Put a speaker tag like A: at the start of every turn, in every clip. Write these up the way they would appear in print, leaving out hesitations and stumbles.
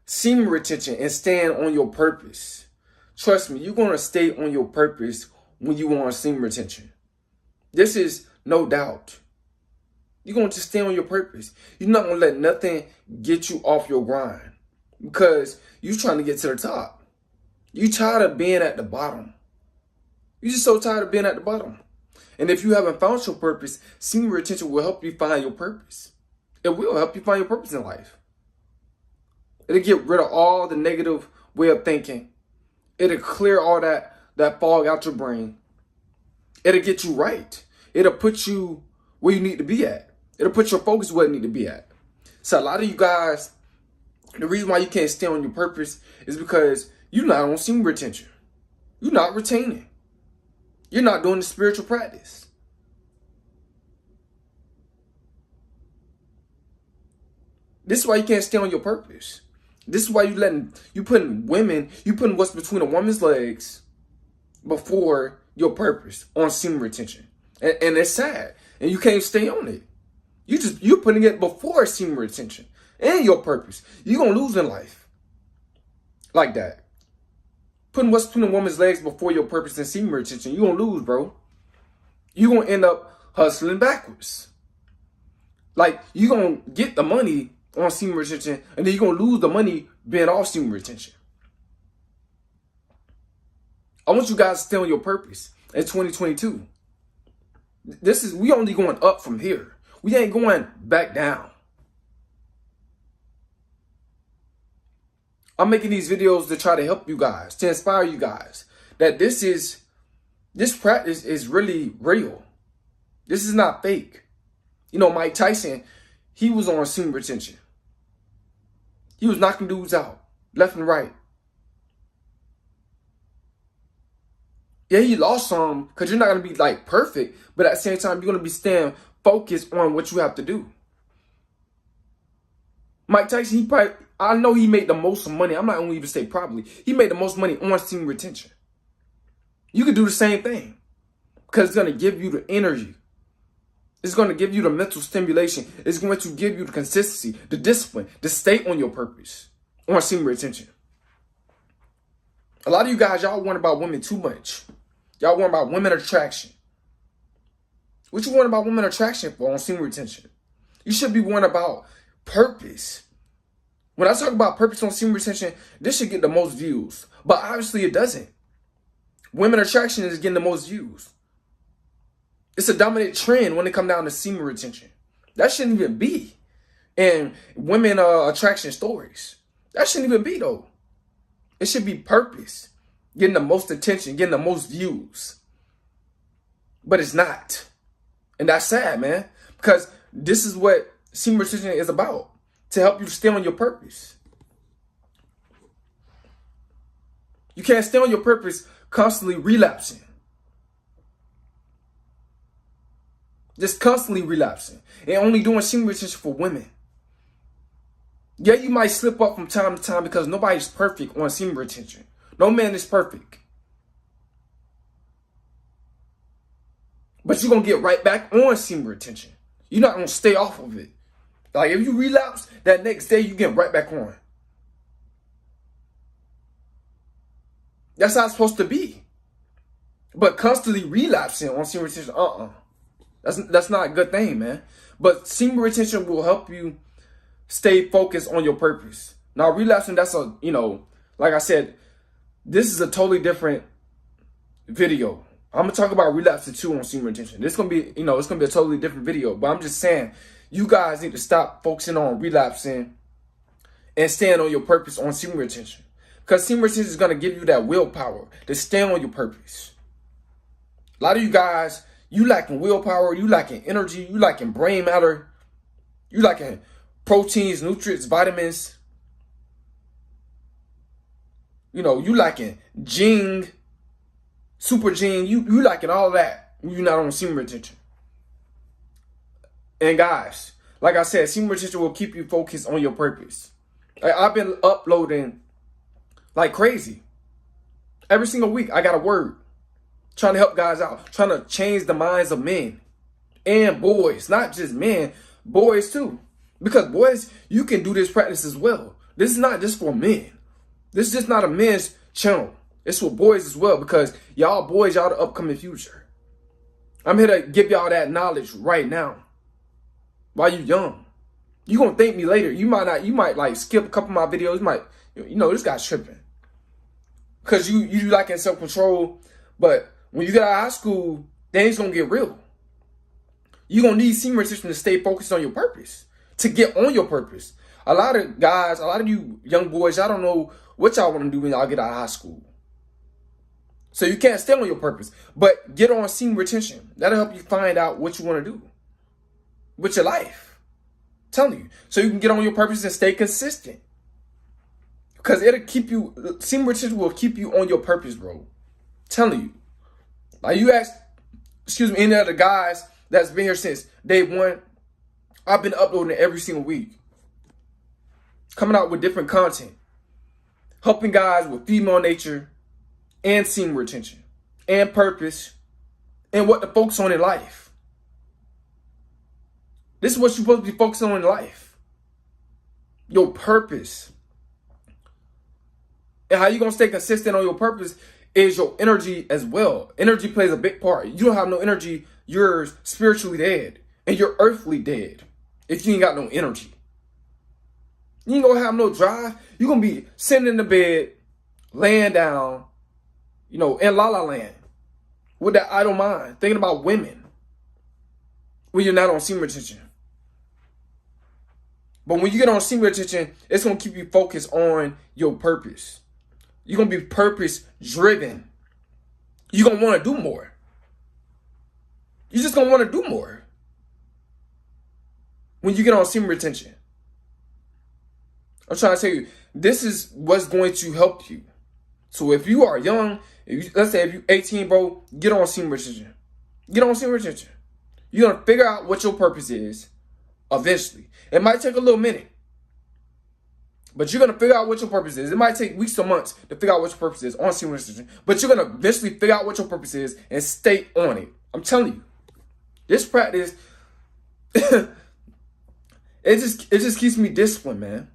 A: semen retention and staying on your purpose. Trust me, you're going to stay on your purpose when you want semen retention. This is no doubt. You're going to stay on your purpose. You're not going to let nothing get you off your grind because you're trying to get to the top. You're tired of being at the bottom. You're just so tired of being at the bottom. And if you haven't found your purpose, semen retention will help you find your purpose. It will help you find your purpose in life. It'll get rid of all the negative way of thinking. It'll clear all that fog out your brain. It'll get you right. It'll put you where you need to be at. It'll put your focus where it need to be at. So a lot of you guys, the reason why you can't stay on your purpose is because you're not on semen retention. You're not retaining. You're not doing the spiritual practice. This is why you can't stay on your purpose. This is why you putting what's between a woman's legs before your purpose on semen retention. And it's sad. And you can't stay on it. You're putting it before semen retention and your purpose. You're gonna lose in life. Like that. Putting what's between a woman's legs before your purpose and semen retention, you're gonna lose, bro. You're gonna end up hustling backwards. Like, you're gonna get the money on semen retention, and then you're going to lose the money being off semen retention. I want you guys to stay on your purpose in 2022. We only going up from here. We ain't going back down. I'm making these videos to try to help you guys, to inspire you guys, that this practice is really real. This is not fake. You know, Mike Tyson, he was on semen retention. He was knocking dudes out, left and right. Yeah, he lost some because you're not going to be like perfect, but at the same time, you're going to be staying focused on what you have to do. Mike Tyson, I know he made the most money. I'm not going to even say probably. He made the most money on semen retention. You could do the same thing because it's going to give you the energy. It's going to give you the mental stimulation. It's going to give you the consistency, the discipline, to stay on your purpose, on semen retention. A lot of you guys, y'all worry about women too much. Y'all worry about women attraction. What you worry about women attraction for on semen retention? You should be worrying about purpose. When I talk about purpose on semen retention, this should get the most views. But obviously it doesn't. Women attraction is getting the most views. It's a dominant trend when it comes down to semen retention. That shouldn't even be. And women attraction stories. That shouldn't even be, though. It should be purpose. Getting the most attention, getting the most views. But it's not. And that's sad, man. Because this is what semen retention is about. To help you stay on your purpose. You can't stay on your purpose constantly relapsing. Just constantly relapsing. And only doing semen retention for women. Yeah, you might slip up from time to time because nobody's perfect on semen retention. No man is perfect. But you're going to get right back on semen retention. You're not going to stay off of it. Like, if you relapse, that next day you get right back on. That's how it's supposed to be. But constantly relapsing on semen retention, That's not a good thing, man. But semen retention will help you stay focused on your purpose. Now, relapsing, that's like I said, this is a totally different video. I'm going to talk about relapsing too on semen retention. This is going to be, it's going to be a totally different video. But I'm just saying, you guys need to stop focusing on relapsing and staying on your purpose on semen retention. Because semen retention is going to give you that willpower to stay on your purpose. A lot of you guys, you lacking willpower, you lacking energy, you lacking brain matter, you lacking proteins, nutrients, vitamins. You lacking Jing, Super Jing, you lacking all that when you're not on semen retention. And guys, like I said, semen retention will keep you focused on your purpose. I've been uploading like crazy. Every single week, I got a word. Trying to help guys out. Trying to change the minds of men and boys. Not just men, boys too. Because boys, you can do this practice as well. This is not just for men. This is just not a men's channel. It's for boys as well, because y'all boys, y'all the upcoming future. I'm here to give y'all that knowledge right now while you young. You gonna thank me later. You might like skip a couple of my videos. This guy's tripping. Because you lacking self-control. But when you get out of high school, things gonna get real. You're gonna need semen retention to stay focused on your purpose. To get on your purpose. A lot of guys, a lot of you young boys, y'all don't know what y'all want to do when y'all get out of high school. So you can't stay on your purpose. But get on semen retention. That'll help you find out what you want to do with your life. I'm telling you. So you can get on your purpose and stay consistent. Because it'll keep you, semen retention will keep you on your purpose, bro. I'm telling you. Like you ask, any of the guys that's been here since day one, I've been uploading every single week. Coming out with different content. Helping guys with female nature and semen retention and purpose and what to focus on in life. This is what you're supposed to be focusing on in life. Your purpose. And how you going to stay consistent on your purpose is your energy as well. Energy plays a big part. You don't have no energy, you're spiritually dead. And you're earthly dead if you ain't got no energy. You ain't going to have no drive. You're going to be sitting in the bed, laying down, in La La Land with that idle mind, thinking about women when you're not on semen retention. But when you get on semen retention, it's going to keep you focused on your purpose. You're going to be purpose-driven. You're going to want to do more. You're just going to want to do more when you get on semen retention. I'm trying to tell you, this is what's going to help you. So if you are young, let's say if you're 18, bro, get on semen retention. Get on semen retention. You're going to figure out what your purpose is eventually. It might take a little minute. But you're going to figure out what your purpose is. It might take weeks or months to figure out what your purpose is on semen retention. But you're going to eventually figure out what your purpose is and stay on it. I'm telling you. This practice, it just keeps me disciplined, man.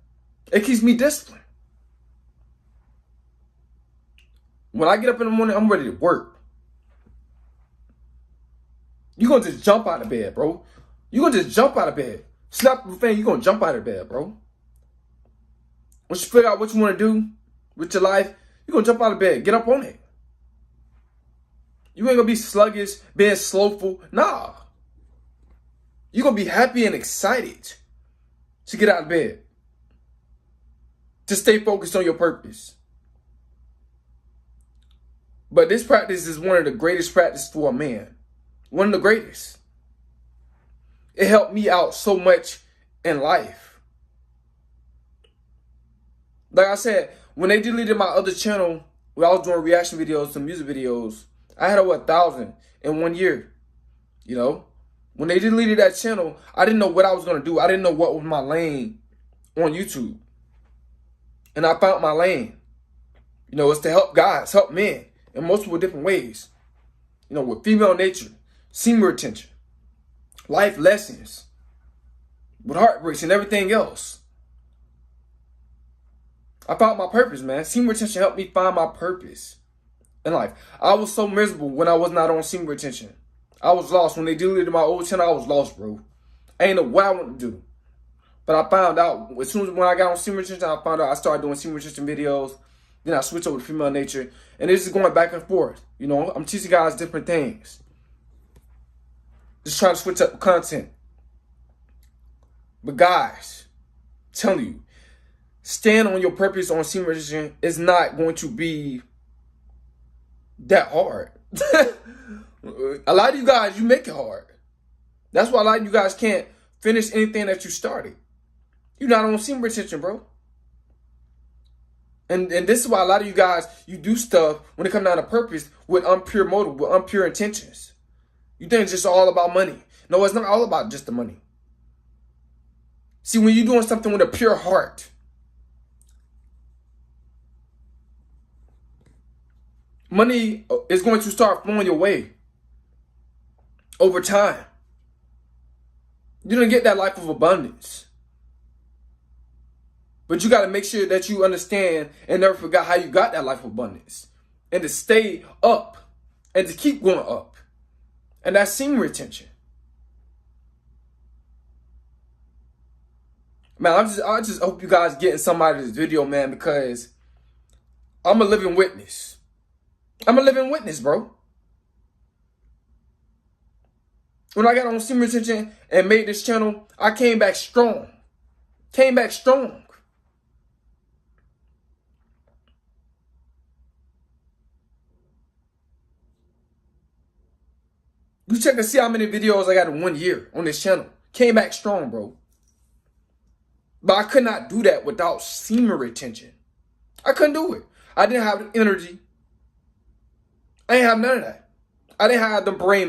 A: It keeps me disciplined. When I get up in the morning, I'm ready to work. You're going to just jump out of bed, bro. You're going to just jump out of bed. Snap the fan, you're going to jump out of bed, bro. Once you figure out what you want to do with your life, you're going to jump out of bed. Get up on it. You ain't going to be sluggish, being slowful. Nah. You're going to be happy and excited to get out of bed. To stay focused on your purpose. But this practice is one of the greatest practices for a man. One of the greatest. It helped me out so much in life. Like I said, when they deleted my other channel, where I was doing reaction videos to music videos, I had over 1,000 in 1 year. When they deleted that channel, I didn't know what I was going to do. I didn't know what was my lane on YouTube. And I found my lane. It's to help guys, help men in multiple different ways. With female nature, semen retention, life lessons, with heartbreaks and everything else. I found my purpose, man. Semen retention helped me find my purpose in life. I was so miserable when I was not on semen retention. I was lost. When they deleted my old channel, I was lost, bro. I ain't know what I wanted to do. But I found out, as soon as when I got on semen retention, I found out I started doing semen retention videos. Then I switched over to female nature. And it's just going back and forth. I'm teaching guys different things. Just trying to switch up content. But guys, I'm telling you, stand on your purpose on semen retention is not going to be that hard. A lot of you guys, you make it hard. That's why a lot of you guys can't finish anything that you started. You're not on semen retention, bro. And this is why a lot of you guys, you do stuff when it comes down to purpose with impure motive, with impure intentions. You think it's just all about money. No, it's not all about just the money. See, when you're doing something with a pure heart, money is going to start flowing your way over time. You're going to get that life of abundance. But you got to make sure that you understand and never forget how you got that life of abundance. And to stay up and to keep going up. And that's semen retention. Man, I just hope you guys getting some out of this video, man, because I'm a living witness. I'm a living witness, bro. When I got on semen retention and made this channel, I came back strong. Came back strong. You check to see how many videos I got in 1 year on this channel. Came back strong, bro. But I could not do that without semen retention. I couldn't do it. I didn't have the energy. I didn't have none of that. I didn't have the brain